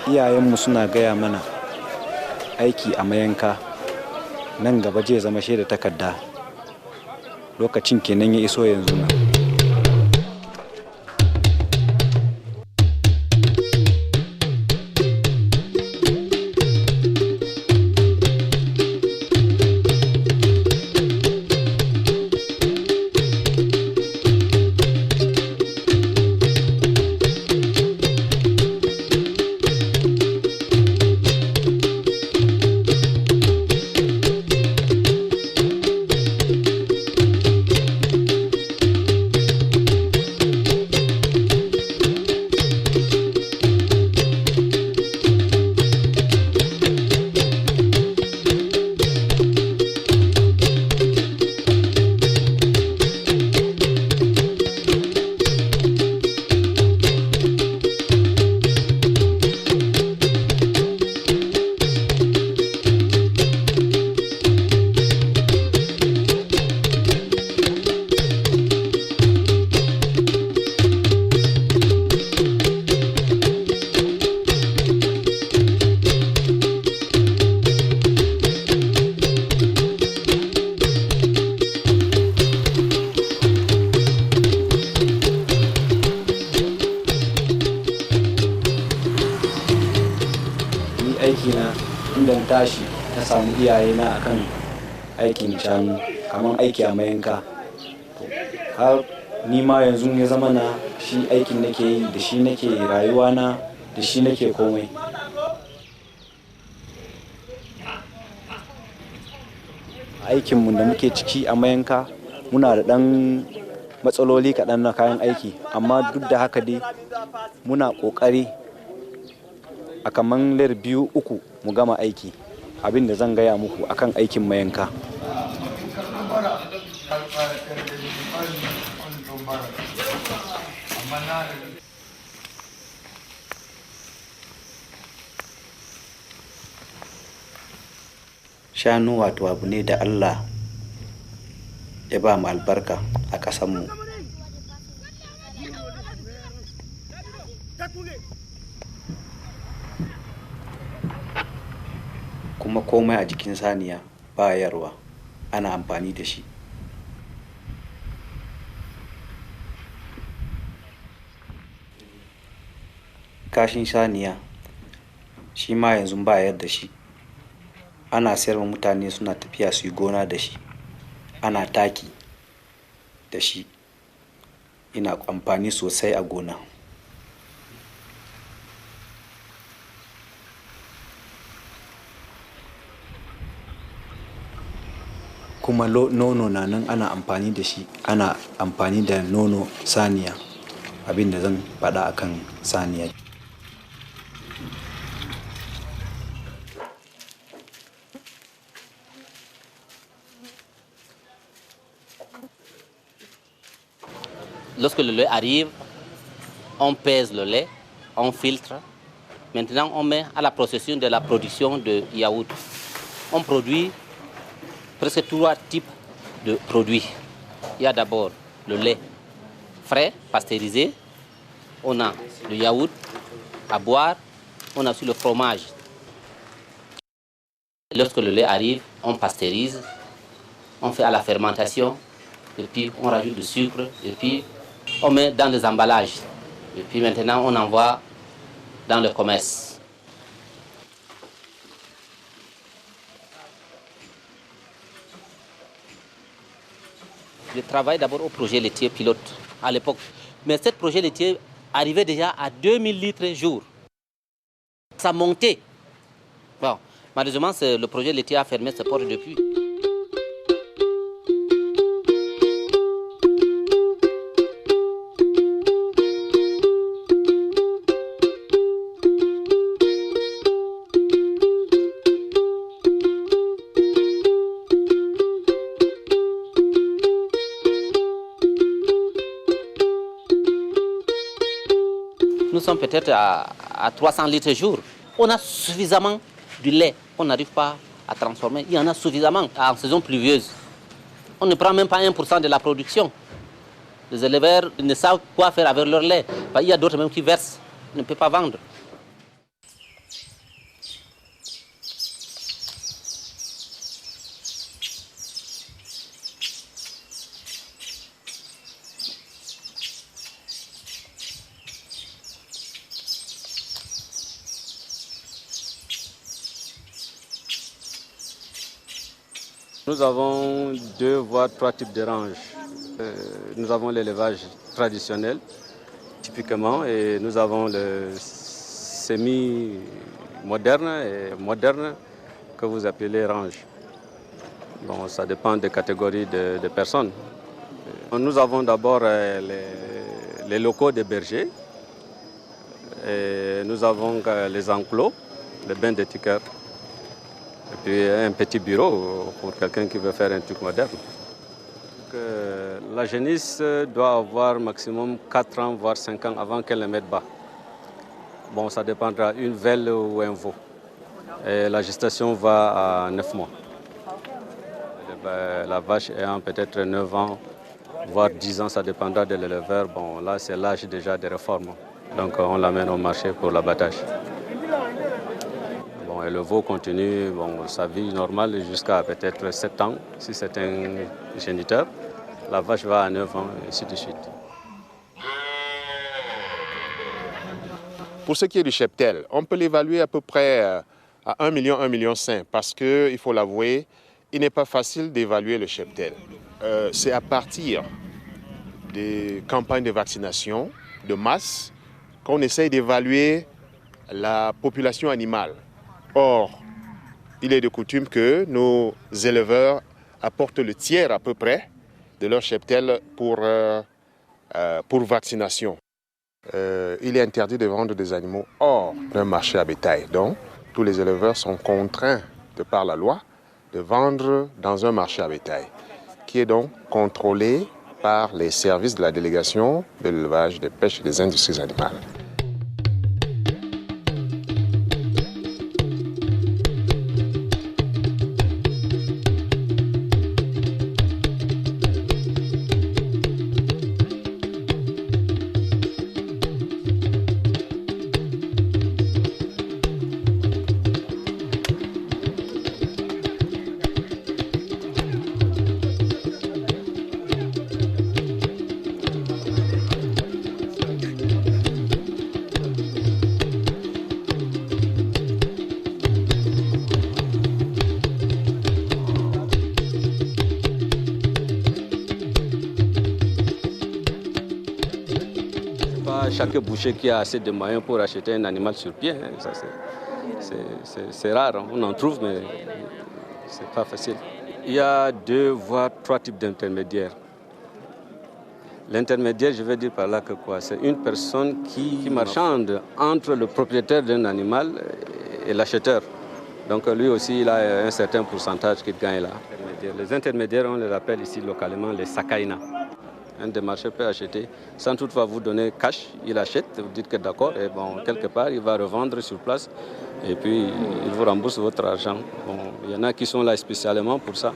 Iyayenmu suna gaya mana aiki a mayanka nan gaba zai zama shaida takarda, lokacin kenan ya iso yanzu nan. Aikina inda na tashi na samu iyayena akan aikin shanu kamar aiki a mayanka, har ni ma yanzu ya zama na shi aikin nake yi da shi nake rayuwa na da shi nake komai. Aikinmu da muke ciki a mayanka muna da ɗan matsaloli kaɗan na kayan aiki, amma duk da haka dai muna ƙoƙari a kaman lar 2-3 mu gama aiki. Abin da zan gaya muku akan aikin mayanka. Shanu wato abu ne da Allah ya ba mu albarka a ƙasanmu. Kuma komai a jikin saniya bayarwa ana amfani da shi. Kashin saniya shi ma yanzu bayar da shi ana sayarwa mutane, suna tafiya su yi gona da shi, ana taki da shi, ina amfani sosai a gona. Kuma nono na nan ana amfani da shi, ana amfani da nono saniya. Abin da zan faɗa akan saniya. Lorsque le lait arrive, on pèse le lait, on filtre. Maintenant, on met à la procession de la production de yaourt. On produit presque 3 types de produits. Il y a d'abord le lait frais, pasteurisé. On a le yaourt à boire. On a aussi le fromage. Lorsque le lait arrive, on pasteurise. On fait à la fermentation. Et puis, on rajoute du sucre. Et puis, on met dans des emballages. Et puis maintenant, on envoie dans le commerce. Je travaille d'abord au projet laitier pilote à l'époque. Mais ce projet laitier arrivait déjà à 2000 litres jour. Ça montait. Bon, malheureusement, le projet laitier a fermé ses portes depuis. nous sommes peut-être à 300 litres jour. On a suffisamment de lait qu'on n'arrive pas à transformer. Il y en a suffisamment en saison pluvieuse. On ne prend même pas 1% de la production. Les éleveurs ne savent quoi faire avec leur lait. Il y a d'autres même qui versent, ne peuvent pas vendre. Nous avons 2 voire 3 types de ranges. Nous avons l'élevage traditionnel, typiquement, et nous avons le semi-moderne et moderne que vous appelez range. Bon, ça dépend des catégories de personnes. Nous avons d'abord les locaux des bergers, et nous avons les enclos, les bains d'étiqueurs. Et puis un petit bureau pour quelqu'un qui veut faire un truc moderne. La génisse doit avoir maximum 4 ans, voire 5 ans avant qu'elle ne mette bas. Bon, ça dépendra une velle ou un veau. Et la gestation va à 9 mois. La vache ayant peut-être 9 ans, voire 10 ans, ça dépendra de l'éleveur. Bon, là, c'est l'âge déjà des réformes. Donc on l'amène au marché pour l'abattage. Et le veau continue sa vie normale jusqu'à peut-être 7 ans, si c'est un géniteur. La vache va à 9 ans, et ainsi de suite. Pour ce qui est du cheptel, on peut l'évaluer à peu près à 1 million, 1,5 million, parce qu'il faut l'avouer, il n'est pas facile d'évaluer le cheptel. C'est à partir des campagnes de vaccination de masse qu'on essaye d'évaluer la population animale. Or, il est de coutume que nos éleveurs apportent le tiers à peu près de leur cheptel pour vaccination. Il est interdit de vendre des animaux hors d'un marché à bétail. Donc, tous les éleveurs sont contraints, de par la loi, de vendre dans un marché à bétail, qui est donc contrôlé par les services de la délégation de l'élevage, des pêches et des industries animales. Chaque boucher qui a assez de moyens pour acheter un animal sur pied, ça c'est rare, on en trouve, mais c'est pas facile. Il y a 2 voire 3 types d'intermédiaires. L'intermédiaire, je veux dire par là que quoi? C'est une personne qui marchande entre le propriétaire d'un animal et l'acheteur. Donc lui aussi, il a un certain pourcentage qu'il gagne là. Les intermédiaires, on les appelle ici localement les sakaïna. Un démarcheur peut acheter sans toutefois vous donner cash, il achète, vous dites que d'accord, et quelque part il va revendre sur place et puis il vous rembourse votre argent. Il y en a qui sont là spécialement pour ça.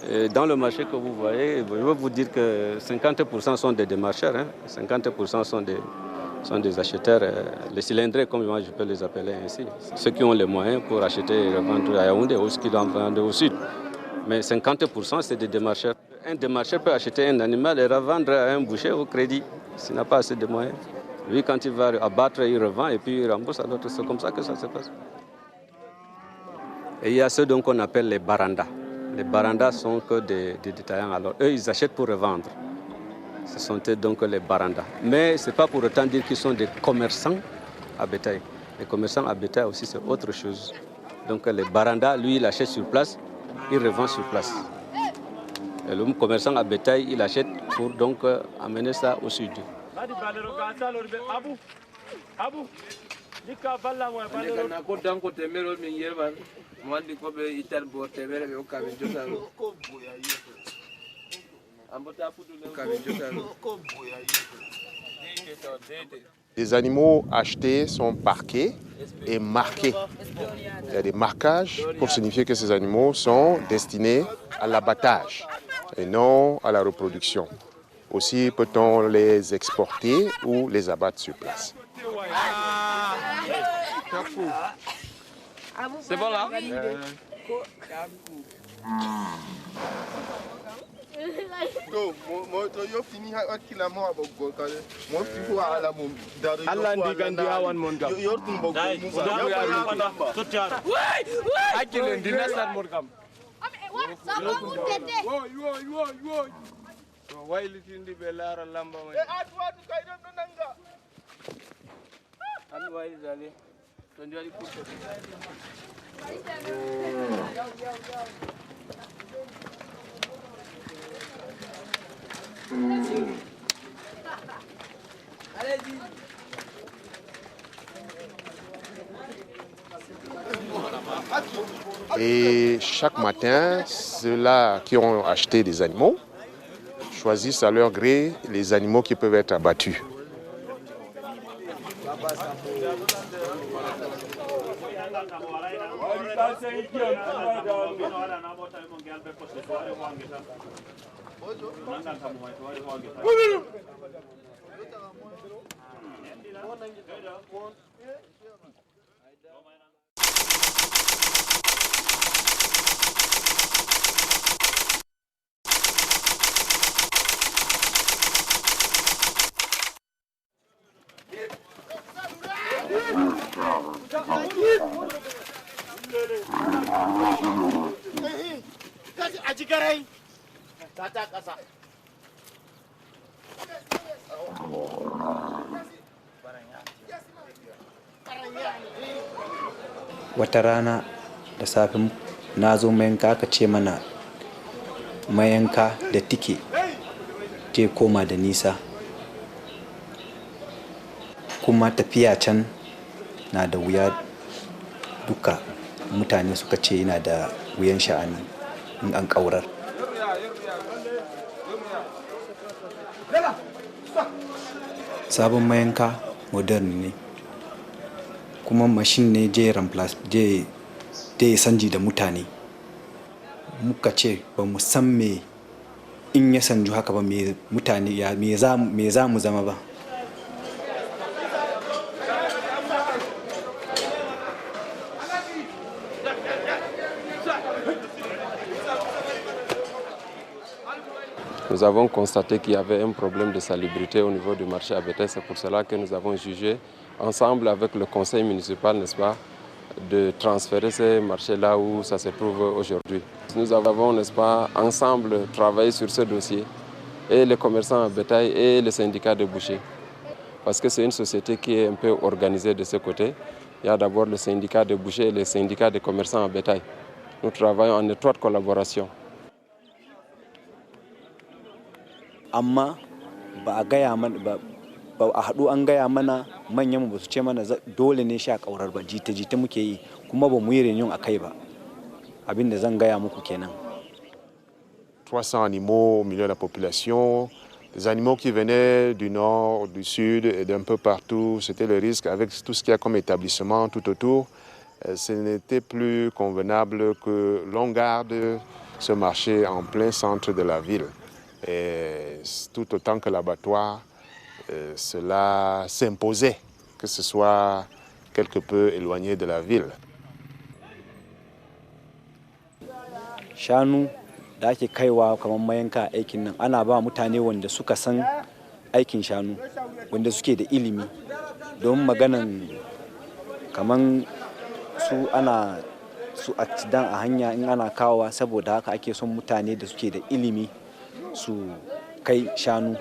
Et dans le marché que vous voyez, je veux vous dire que 50% sont des démarcheurs, 50% sont des acheteurs, les cylindrés comme moi je peux les appeler ainsi. Ceux qui ont les moyens pour acheter et revendre à Yaoundé ou ceux qui doivent vendre au sud. Mais 50% c'est des démarcheurs. Un démarcheur peut acheter un animal et revendre à un boucher au crédit s'il n'a pas assez de moyens. Lui, quand il va abattre, il revend et puis il rembourse à l'autre. C'est comme ça que ça se passe. Et il y a ceux qu'on appelle les barandas. Les barandas sont que des détaillants. Alors eux, ils achètent pour revendre. Ce sont donc les barandas. Mais ce n'est pas pour autant dire qu'ils sont des commerçants à bétail. Les commerçants à bétail aussi, c'est autre chose. Donc les barandas, lui, il achète sur place, il revend sur place. Et le commerçant à bétail, il achète pour donc amener ça au sud. Les animaux achetés sont parqués et marqués. Il y a des marquages pour signifier que ces animaux sont destinés à l'abattage et non à la reproduction. Aussi peut-on les exporter ou les abattre sur place. C'est bon là? Allah digandi awan mon gam. Akile dinasar mon gam. Wailitindi be lara lamba mai. An waili dale. To ndiyari kurto. Et chaque matin, ceux-là qui ont acheté des animaux choisissent à leur gré les animaux qui peuvent être abattus. Wata rana da safe na zo mayanka aka ce mana mayanka da tike je koma da nisa, kuma tafiya can na da wuya. Duka mutane suka ce yana da wuyan sha'ani in an ƙaurar. Sabon mayanka modern ne, kuma mashin ne je sanji da mutane. Muka ce ba mu san me in ya sanju haka ba, me mutane ya me za mu zama ba. Nous avons constaté qu'il y avait un problème de salubrité au niveau du marché à bétail. C'est pour cela que nous avons jugé, ensemble avec le conseil municipal, n'est-ce pas, de transférer ces marchés là où ça se trouve aujourd'hui. Nous avons, n'est-ce pas, ensemble travaillé sur ce dossier, et les commerçants à bétail et le syndicat de bouchers. Parce que c'est une société qui est un peu organisée de ce côté. Il y a d'abord le syndicat de bouchers et le syndicat des commerçants à bétail. Nous travaillons en étroite collaboration. Amma ba a gaya mana ba a haɗu an gaya mana, manyan ba su ce mana dole ne sha ƙaurar ba, jita-jita muke yi, kuma ba mu yi reunion a kai ba. Abin da zan gaya muku kenan. 300 animaux au milieu de la population, des animaux qui venaient du nord, du sud et d'un peu partout. C'était le risque avec tout ce qu'il y a comme établissement tout autour. Ce n'était plus convenable que l'on garde ce marché en plein centre de la ville. Et tout autant que l'abattoir, cela s'imposait, que ce soit quelque peu éloigné de la ville. Shanu da ake kaiwa kamar mayanka aikin nan ana ba mutane wanda suka san aikin shanu, wanda suke da ilimi, don maganan kamar su ana su accident a hanya in ana kawowa. Saboda haka ake son mutane da suke da ilimi su kai shanu.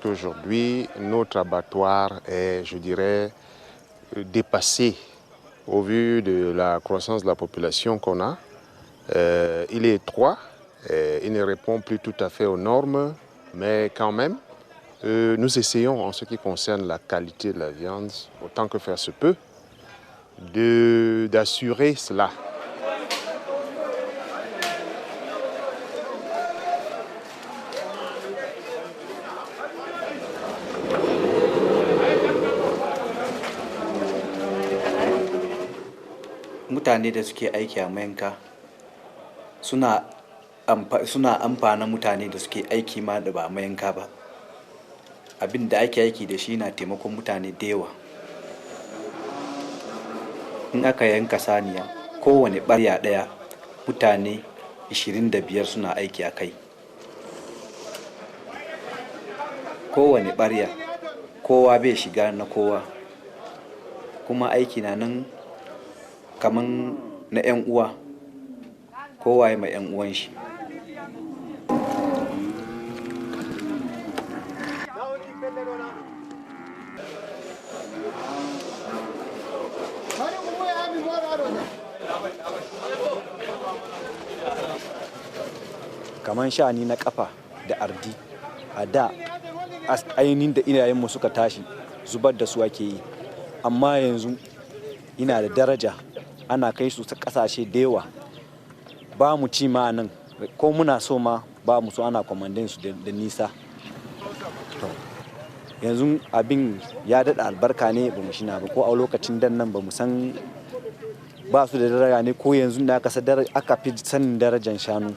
Aujourd'hui, notre abattoir est, je dirais, dépassé au vu de la croissance de la population qu'on a. Il est étroit, il ne répond plus tout à fait aux normes, mais quand même, nous essayons, en ce qui concerne la qualité de la viande, autant que faire se peut, d'assurer cela. mutane da suke aiki a mayanka suna amfana mutane da suke aiki ma da ba mayanka ba. Abin da ake aiki da shi na taimakon mutane da yawa. In aka yanka saniya, kowane ɓarya ɗaya mutane 25 suna aiki a kai. Kowane ɓarya, kowa bai shiga na kowa, kuma aiki na nan kaman na 'yan uwa, kowa ya ma 'yan uwan shi. Kaman sha'ani na kafa da ardi, a da ainihin da iyayenmu suka tashi zubar da su ake yi, amma yanzu yana da daraja, ana kai su ta ƙasashe da yawa. Ba mu ci ma nan, ko muna so ma ba mu so, ana kwamandan su da nisa. Yanzu abin ya daɗa albarka ne, ba mu shina ba, ko a lokacin dan nan ba mu san ba su da daraja ne, ko yanzu da aka fi sanin darajar shanu.